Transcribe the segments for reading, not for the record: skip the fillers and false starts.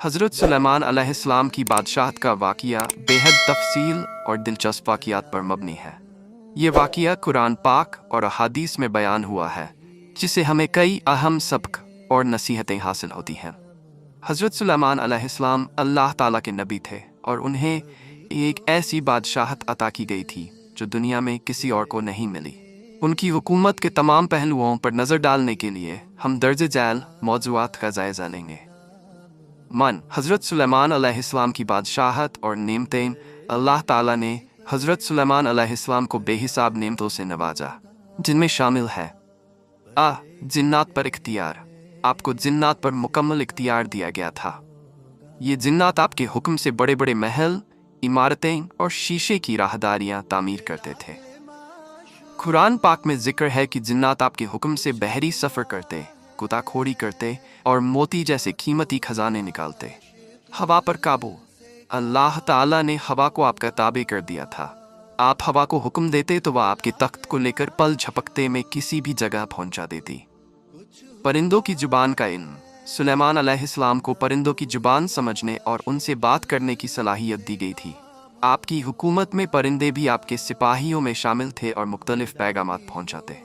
हज़रत सुलेमान अलैहिस्सलाम की बादशाहत का वाक़िया बेहद तफसील और दिलचस्प वाक़ियात पर मबनी है। ये वाक़िया कुरान पाक और अहादीस में बयान हुआ है, जिससे हमें कई अहम सबक और नसीहतें हासिल होती हैं। हज़रत सुलेमान अलैहिस्सलाम अल्लाह ताला के नबी थे और उन्हें एक ऐसी बादशाहत अता की गई थी जो दुनिया में किसी और को नहीं मिली। उनकी हुकूमत के तमाम पहलुओं पर नज़र डालने के लिए हम दर्ज झैल मौज़ूआत का जायज़ा लेंगे। हज़रत सुलेमान अलैहिस्सलाम की बादशाहत और नेमतें। अल्लाह ताला ने हज़रत सुलेमान अलैहिस्सलाम को बेहिसाब नेमतों से नवाजा, जिनमें शामिल है जिन्नात पर इख्तियार। आपको जिन्नात पर मुकम्मल इख्तियार दिया गया था। ये जिन्नात आपके हुक्म से बड़े बड़े महल, इमारतें और शीशे की राहदारियां तामीर करते थे। कुरान पाक में जिक्र है कि जिन्नात आपके हुक्म से बहरी सफ़र करते, गुताखोरी करते और मोती जैसे कीमती खजाने निकालते। हवा पर काबू। अल्लाह ताला ने हवा को आपका ताबे कर दिया था। आप हवा को हुक्म देते तो वह आपके तख्त को लेकर पल झपकते में किसी भी जगह पहुंचा देती। परिंदों की जुबान का इल्म। सुलेमान अलैहिस्सलाम को परिंदों की जुबान समझने और उनसे बात करने की सलाहियत दी गई थी। आपकी हुकूमत में परिंदे भी आपके सिपाहियों में शामिल थे और मुख्तलिफ पैगामात पहुंचाते।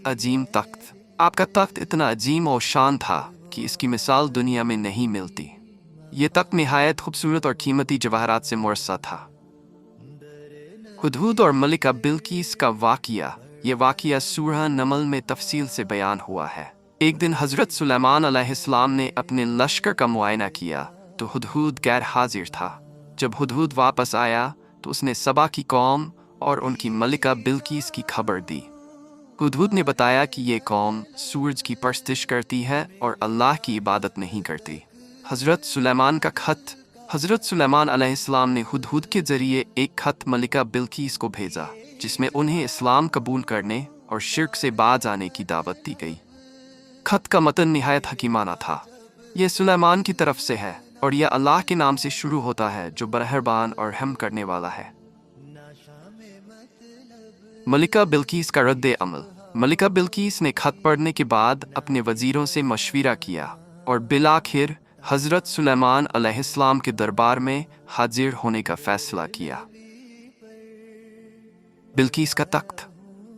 अजीम तख्त। आपका तख्त इतना अजीम और शान था कि इसकी मिसाल दुनिया में नहीं मिलती। ये तख्त निहायत खूबसूरत और कीमती जवाहरात से मुरस्सा था। हुदहुद और मलिका बिल्कीस का वाक़िया। ये वाक़िया सूरह नमल में तफसील से बयान हुआ है। एक दिन हज़रत सुलेमान अलैहिस्सलाम ने अपने लश्कर का मुआयना किया तो हुदहुद गैर हाजिर था। जब हुदहुद वापस आया तो उसने सबा की कौम और उनकी मलिका बिल्कीस की खबर दी। हुदहुद ने बताया कि ये कौम सूरज की परस्तिश करती है और अल्लाह की इबादत नहीं करती। हज़रत सुलेमान का खत। हज़रत सुलेमान अलैहिस्सलाम ने हुदहुद के ज़रिए एक खत मलिका बिल्कीस को भेजा, जिसमें उन्हें इस्लाम कबूल करने और शिर्क से बाज आने की दावत दी गई। खत का मतन निहायत हकीमाना था। यह सुलेमान की तरफ से है और यह अल्लाह के नाम से शुरू होता है, जो मेहरबान और रहम करने वाला है। मलिका बिल्कीस का रद्द अमल। मलिका बिल्कीस ने खत पढ़ने के बाद अपने वजीरों से मशविरा किया और बिलाखिर हज़रत सुलेमान अलैहिस्सलाम के दरबार में हाजिर होने का फैसला किया। बिल्कीस का तख्त।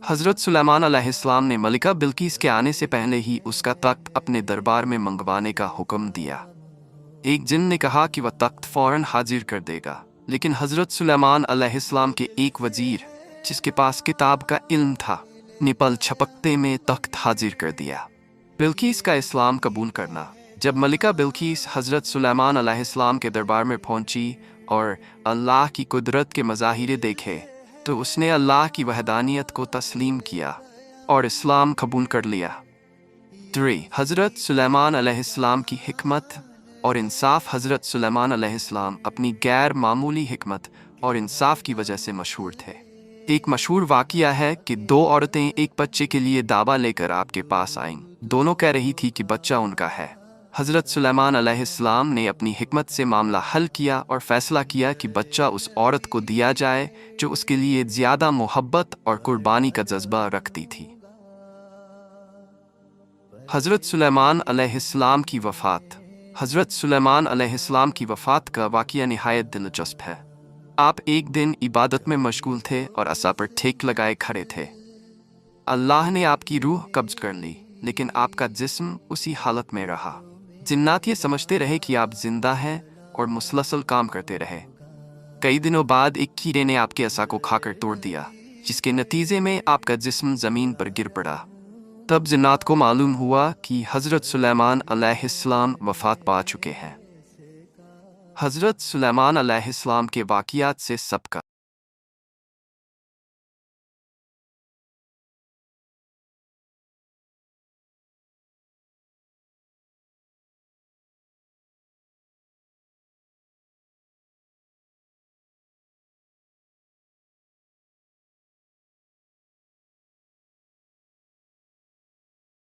हज़रत सुलेमान अलैहिस्सलाम ने मलिका बिल्कीस के आने से पहले ही उसका तख्त अपने दरबार में मंगवाने का हुक्म दिया। एक जिन ने कहा कि वह तख्त फौरन हाजिर कर देगा, लेकिन हज़रत सुलेमान अलैहिस्सलाम के एक वजीर, जिसके पास किताब का इल्म था, ने पल झपकते में तख्त हाजिर कर दिया। बिल्कीस का इस्लाम कबूल करना। जब मलिका बिल्कीस हज़रत सुलेमान अलैहिस्सलाम के दरबार में पहुंची और अल्लाह की कुदरत के मज़ाहिरे देखे तो उसने अल्लाह की वहदानियत को तस्लीम किया और इस्लाम कबूल कर लिया। 3. हज़रत सुलेमान अलैहिस्सलाम की हिकमत और इंसाफ। हज़रत सुलेमान अलैहिस्सलाम अपनी गैर मामूली हिकमत और इंसाफ की वजह से मशहूर थे। एक मशहूर वाक़िया है कि दो औरतें एक बच्चे के लिए दावा लेकर आपके पास आईं। दोनों कह रही थी कि बच्चा उनका है। हज़रत सुलेमान अलैहिस्सलाम ने अपनी हिकमत से मामला हल किया और फैसला किया कि बच्चा उस औरत को दिया जाए जो उसके लिए ज़्यादा मोहब्बत और कुर्बानी का जज्बा रखती थी। हज़रत सुलेमान अलैहिस्सलाम की वफ़ात। हज़रत सुलेमान अलैहिस्सलाम की वफ़ात का वाक़िया निहायत दिलचस्प है। आप एक दिन इबादत में मशगूल थे और असा पर ठेक लगाए खड़े थे। अल्लाह ने आपकी रूह कब्ज कर ली, लेकिन आपका जिस्म उसी हालत में रहा। जिन्नात ये समझते रहे कि आप जिंदा हैं और मुसलसल काम करते रहे। कई दिनों बाद एक कीड़े ने आपके असा को खाकर तोड़ दिया, जिसके नतीजे में आपका जिस्म ज़मीन पर गिर पड़ा। तब जिन्नात को मालूम हुआ कि हज़रत सुलेमान अलैहिस्सलाम वफ़ात पा चुके हैं। हज़रत सुलेमान अलैहिस्सलाम के वाक़ियात से सबका